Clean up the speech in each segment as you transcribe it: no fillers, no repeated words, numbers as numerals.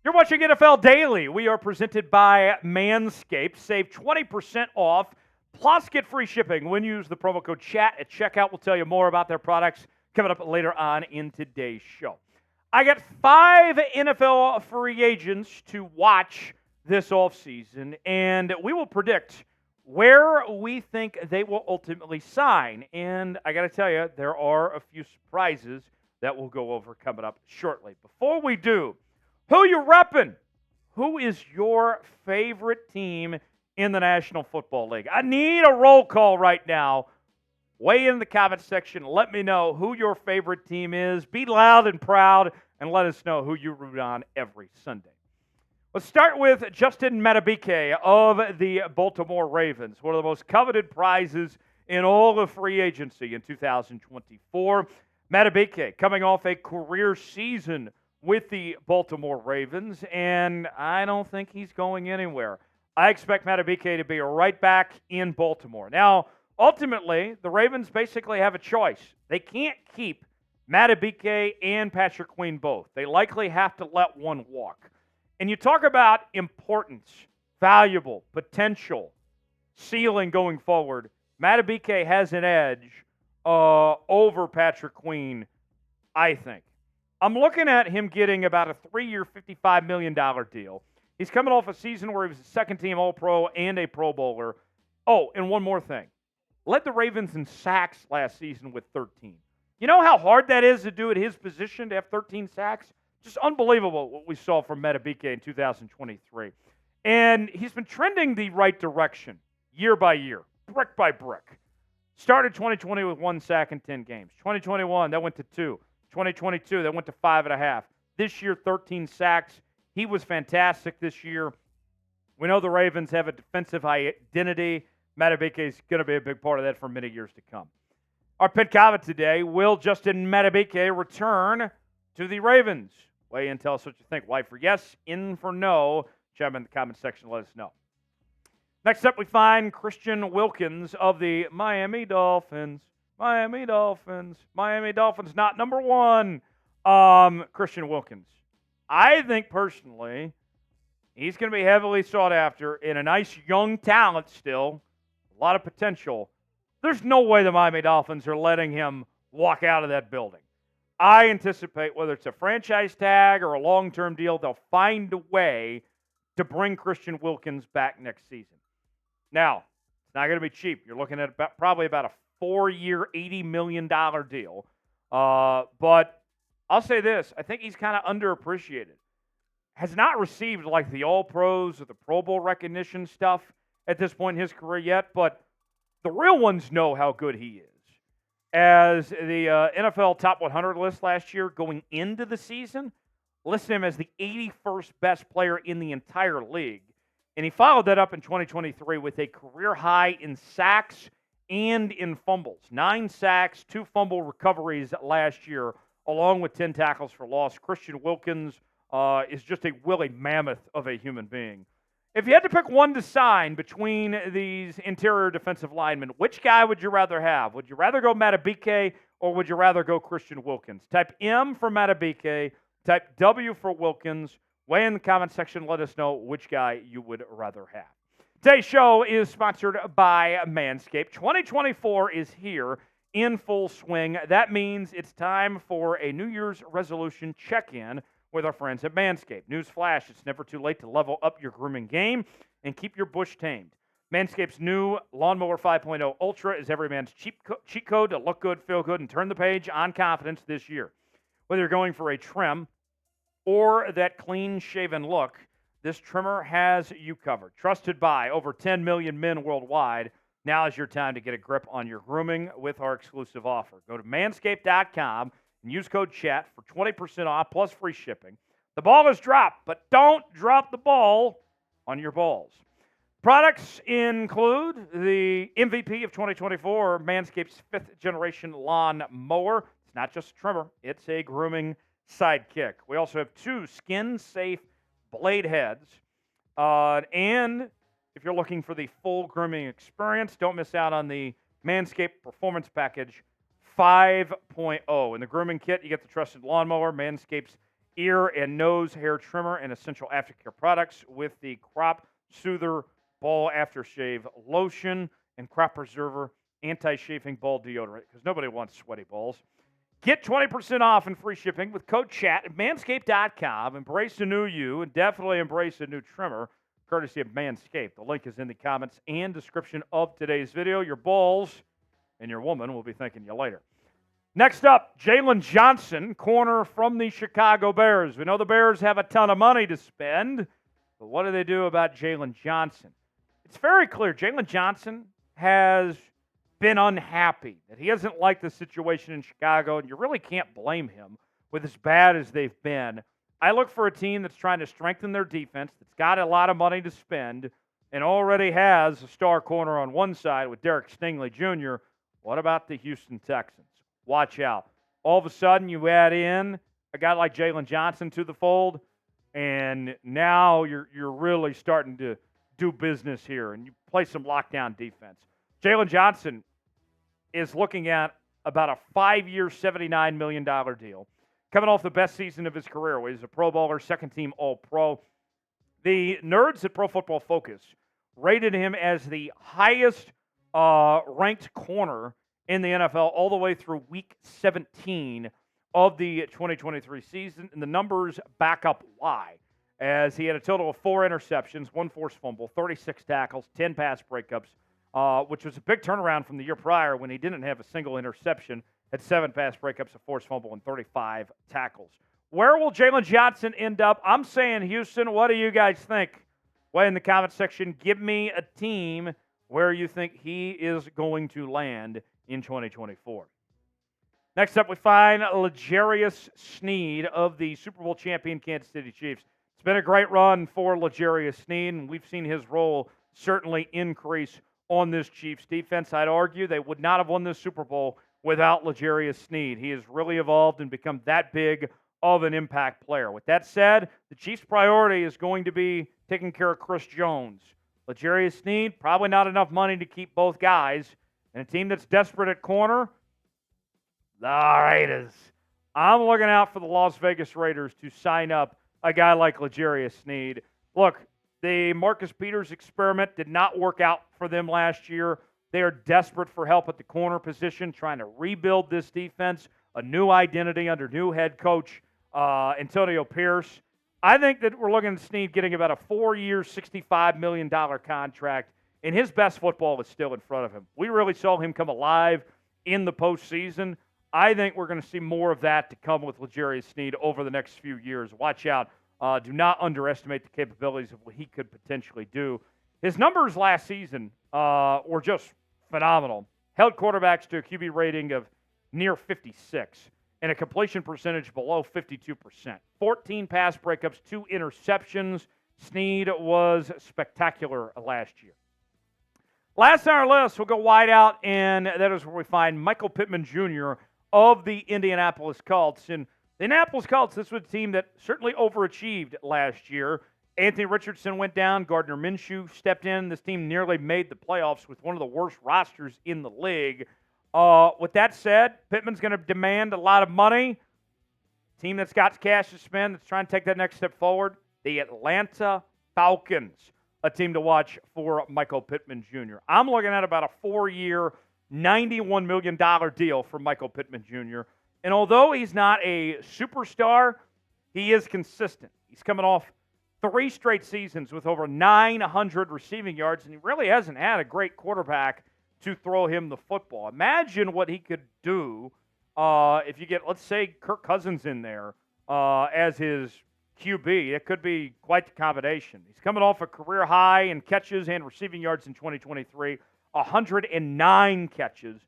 You're watching NFL Daily. We are presented by Manscape. Save 20% off, plus get free shipping when you use the promo code CHAT at checkout. We'll tell you more about their products coming up later on in today's show. I got 5 NFL free agents to watch this offseason, and we will predict where we think they will ultimately sign. And I got to tell you, there are a few surprises that we'll go over coming up shortly. Before we do, who you repping? Who is your favorite team in the National Football League? I need a roll call right now. Weigh in the comment section. Let me know who your favorite team is. Be loud and proud, and let us know who you root on every Sunday. Let's start with Justin Madubuike of the Baltimore Ravens, one of the most coveted prizes in all of free agency in 2024. Madubuike coming off a career season with the Baltimore Ravens, and I don't think he's going anywhere. I expect Madubuike to be right back in Baltimore. Now, ultimately, the Ravens basically have a choice. They can't keep Madubuike and Patrick Queen both. They likely have to let one walk. And you talk about importance, valuable, potential, ceiling going forward. Madubuike has an edge over Patrick Queen, I think. I'm looking at him getting about a 3-year, $55 million deal. He's coming off a season where he was a second-team All-Pro and a Pro Bowler. Oh, and one more thing. Led the Ravens in sacks last season with 13. You know how hard that is to do at his position to have 13 sacks? Just unbelievable what we saw from Madubuike in 2023. And he's been trending the right direction year by year, brick by brick. Started 2020 with 1 sack in 10 games. 2021, that went to 2. 2022, that went to 5.5. This year, 13 sacks. He was fantastic this year. We know the Ravens have a defensive identity. Madubuike is going to be a big part of that for many years to come. Our pit comment today, will Justin Madubuike return to the Ravens? Weigh in, tell us what you think. Y for yes, in for no. Chime in the comment section, let us know. Next up, we find Christian Wilkins of the Miami Dolphins. Miami Dolphins, not number 1. Christian Wilkins. I think personally, he's going to be heavily sought after in a nice young talent still, a lot of potential. There's no way the Miami Dolphins are letting him walk out of that building. I anticipate whether it's a franchise tag or a long-term deal, they'll find a way to bring Christian Wilkins back next season. Now, it's not going to be cheap. You're looking at probably about a 4-year, $80 million deal. But I'll say this. I think he's kind of underappreciated. Has not received like the All-Pros or the Pro Bowl recognition stuff at this point in his career yet, but the real ones know how good he is. As the NFL Top 100 list last year going into the season, listed him as the 81st best player in the entire league. And he followed that up in 2023 with a career high in sacks and in fumbles. 9 sacks, 2 fumble recoveries last year, along with 10 tackles for loss. Christian Wilkins is just a woolly mammoth of a human being. If you had to pick one to sign between these interior defensive linemen, which guy would you rather have? Would you rather go Madubuike or would you rather go Christian Wilkins? Type M for Madubuike, type W for Wilkins. Weigh in the comment section. Let us know which guy you would rather have. Today's show is sponsored by Manscaped. 2024 is here in full swing. That means it's time for a New Year's resolution check-in with our friends at Manscaped. Newsflash, it's never too late to level up your grooming game and keep your bush tamed. Manscaped's new Lawnmower 5.0 Ultra is every man's cheat code to look good, feel good, and turn the page on confidence this year. Whether you're going for a trim or that clean-shaven look, this trimmer has you covered. Trusted by over 10 million men worldwide, now is your time to get a grip on your grooming with our exclusive offer. Go to manscaped.com and use code CHAT for 20% off plus free shipping. The ball is dropped, but don't drop the ball on your balls. Products include the MVP of 2024, Manscaped's 5th-generation lawn mower. It's not just a trimmer. It's a grooming sidekick. We also have 2 skin-safe blade heads. And if you're looking for the full grooming experience, don't miss out on the Manscaped Performance Package 5.0. In the grooming kit, you get the trusted lawnmower, Manscaped's ear and nose hair trimmer and essential aftercare products with the Crop Soother Ball Aftershave Lotion and Crop Preserver Anti-Chafing Ball Deodorant, because nobody wants sweaty balls. Get 20% off and free shipping with code CHAT at manscaped.com. Embrace the new you and definitely embrace a new trimmer, courtesy of Manscaped. The link is in the comments and description of today's video. Your balls and your woman will be thanking you later. Next up, Jaylon Johnson, corner from the Chicago Bears. We know the Bears have a ton of money to spend, but what do they do about Jaylon Johnson? It's very clear Jaylon Johnson has been unhappy, that he hasn't liked the situation in Chicago, and you really can't blame him with as bad as they've been. I look for a team that's trying to strengthen their defense, that's got a lot of money to spend, and already has a star corner on one side with Derek Stingley Jr. What about the Houston Texans? Watch out. All of a sudden, you add in a guy like Jaylon Johnson to the fold, and now you're really starting to do business here, and you play some lockdown defense. Jaylon Johnson is looking at about a 5-year, $79 million deal, coming off the best season of his career, where he's a Pro Bowler, second-team All-Pro. The nerds at Pro Football Focus rated him as the highest ranked corner in the NFL all the way through Week 17 of the 2023 season, and the numbers back up why, as he had a total of 4 interceptions, 1 forced fumble, 36 tackles, 10 pass breakups, which was a big turnaround from the year prior when he didn't have a single interception, had 7 pass breakups, a forced fumble, and 35 tackles. Where will Jaylon Johnson end up? I'm saying Houston. What do you guys think? Well, in the comment section, give me a team where you think he is going to land in 2024. Next up, we find L'Jarius Sneed of the Super Bowl champion Kansas City Chiefs. It's been a great run for L'Jarius Sneed, and we've seen his role certainly increase on this Chiefs defense. I'd argue they would not have won this Super Bowl without L'Jarius Sneed. He has really evolved and become that big of an impact player. With that said, the Chiefs' priority is going to be taking care of Chris Jones. L'Jarius Sneed, probably not enough money to keep both guys. And a team that's desperate at corner, the Raiders. I'm looking out for the Las Vegas Raiders to sign up a guy like L'Jarius Sneed. Look, the Marcus Peters experiment did not work out for them last year. They are desperate for help at the corner position, trying to rebuild this defense, a new identity under new head coach Antonio Pierce. I think that we're looking at Sneed getting about a 4-year, $65 million contract, and his best football is still in front of him. We really saw him come alive in the postseason. I think we're going to see more of that to come with L'Jarius Sneed over the next few years. Watch out. Do not underestimate the capabilities of what he could potentially do. His numbers last season were just phenomenal. Held quarterbacks to a QB rating of near 56 and a completion percentage below 52%. 14 pass breakups, 2 interceptions. Sneed was spectacular last year. Last on our list, we'll go wide out, and that is where we find Michael Pittman Jr. of the Indianapolis Colts. And the Indianapolis Colts, this was a team that certainly overachieved last year. Anthony Richardson went down. Gardner Minshew stepped in. This team nearly made the playoffs with one of the worst rosters in the league. With that said, Pittman's going to demand a lot of money. Team that's got cash to spend, that's trying to take that next step forward, the Atlanta Falcons, a team to watch for Michael Pittman Jr. I'm looking at about a 4-year, $91 million deal for Michael Pittman Jr. And although he's not a superstar, he is consistent. He's coming off 3 straight seasons with over 900 receiving yards, and he really hasn't had a great quarterback to throw him the football. Imagine what he could do if you get, let's say, Kirk Cousins in there as his QB. It could be quite the combination. He's coming off a career high in catches and receiving yards in 2023, 109 catches,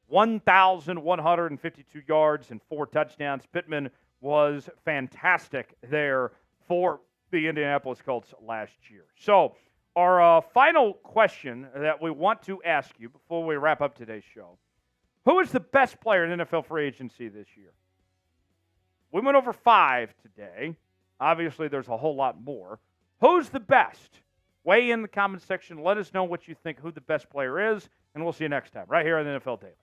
1,152 yards, and 4 touchdowns. Pittman was fantastic there for the Indianapolis Colts last year. So our final question that we want to ask you before we wrap up today's show, who is the best player in NFL free agency this year? We went over 5 today. Obviously, there's a whole lot more. Who's the best? Weigh in the comment section. Let us know what you think, who the best player is, and we'll see you next time right here on the NFL Daily.